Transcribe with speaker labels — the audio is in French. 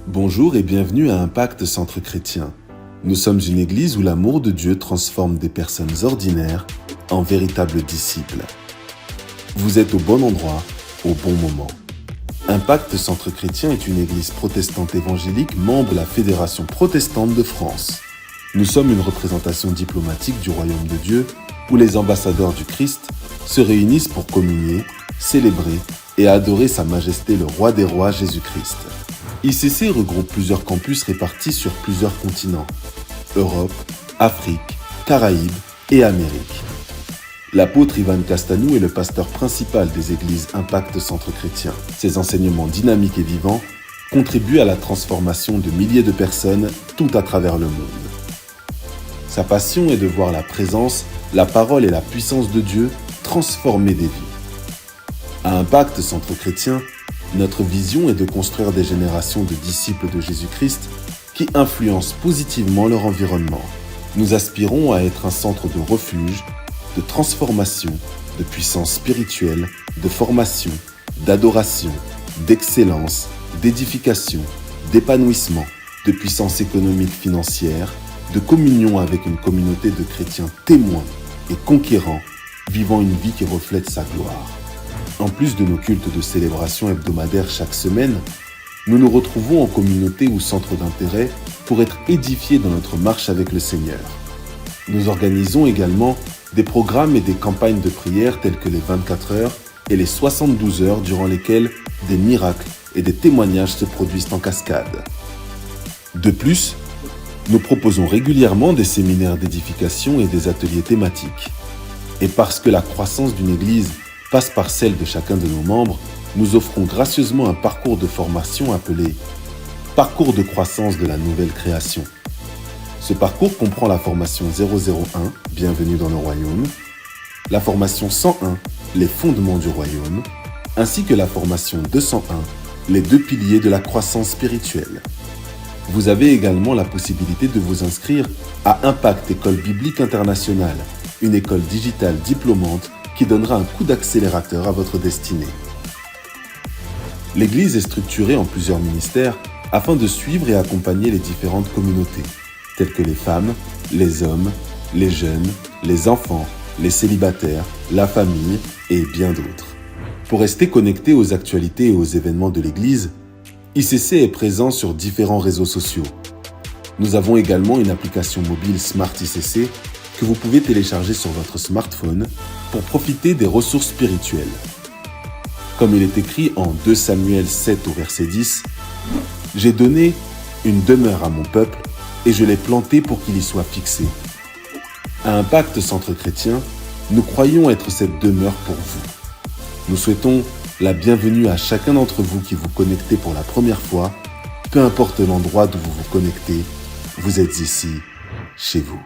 Speaker 1: Bonjour et bienvenue à Impact Centre Chrétien. Nous sommes une église où l'amour de Dieu transforme des personnes ordinaires en véritables disciples. Vous êtes au bon endroit, au bon moment. Impact Centre Chrétien est une église protestante évangélique membre de la Fédération protestante de France. Nous sommes une représentation diplomatique du royaume de Dieu où les ambassadeurs du Christ se réunissent pour communier, célébrer et adorer Sa Majesté le Roi des Rois Jésus-Christ. ICC regroupe plusieurs campus répartis sur plusieurs continents, Europe, Afrique, Caraïbes et Amérique. L'apôtre Ivan Castanou est le pasteur principal des églises Impact Centre Chrétien. Ses enseignements dynamiques et vivants contribuent à la transformation de milliers de personnes tout à travers le monde. Sa passion est de voir la présence, la parole et la puissance de Dieu transformer des vies. À Impact Centre Chrétien, notre vision est de construire des générations de disciples de Jésus-Christ qui influencent positivement leur environnement. Nous aspirons à être un centre de refuge, de transformation, de puissance spirituelle, de formation, d'adoration, d'excellence, d'édification, d'épanouissement, de puissance économique financière, de communion avec une communauté de chrétiens témoins et conquérants, vivant une vie qui reflète sa gloire. En plus de nos cultes de célébration hebdomadaires chaque semaine, nous nous retrouvons en communauté ou centre d'intérêt pour être édifiés dans notre marche avec le Seigneur. Nous organisons également des programmes et des campagnes de prière telles que les 24 heures et les 72 heures durant lesquelles des miracles et des témoignages se produisent en cascade. De plus, nous proposons régulièrement des séminaires d'édification et des ateliers thématiques. Et parce que la croissance d'une église passe par celle de chacun de nos membres, nous offrons gracieusement un parcours de formation appelé « Parcours de croissance de la nouvelle création ». Ce parcours comprend la formation 001, Bienvenue dans le royaume, la formation 101, Les fondements du royaume, ainsi que la formation 201, Les deux piliers de la croissance spirituelle. Vous avez également la possibilité de vous inscrire à Impact École Biblique Internationale, une école digitale diplômante qui donnera un coup d'accélérateur à votre destinée. L'Église est structurée en plusieurs ministères afin de suivre et accompagner les différentes communautés, telles que les femmes, les hommes, les jeunes, les enfants, les célibataires, la famille et bien d'autres. Pour rester connecté aux actualités et aux événements de l'Église, ICC est présent sur différents réseaux sociaux. Nous avons également une application mobile Smart ICC que vous pouvez télécharger sur votre smartphone pour profiter des ressources spirituelles. Comme il est écrit en 2 Samuel 7 au verset 10, « J'ai donné une demeure à mon peuple et je l'ai planté pour qu'il y soit fixé. » À Impact Centre Chrétien, nous croyons être cette demeure pour vous. Nous souhaitons la bienvenue à chacun d'entre vous qui vous connectez pour la première fois. Peu importe l'endroit d'où vous vous connectez, vous êtes ici, chez vous.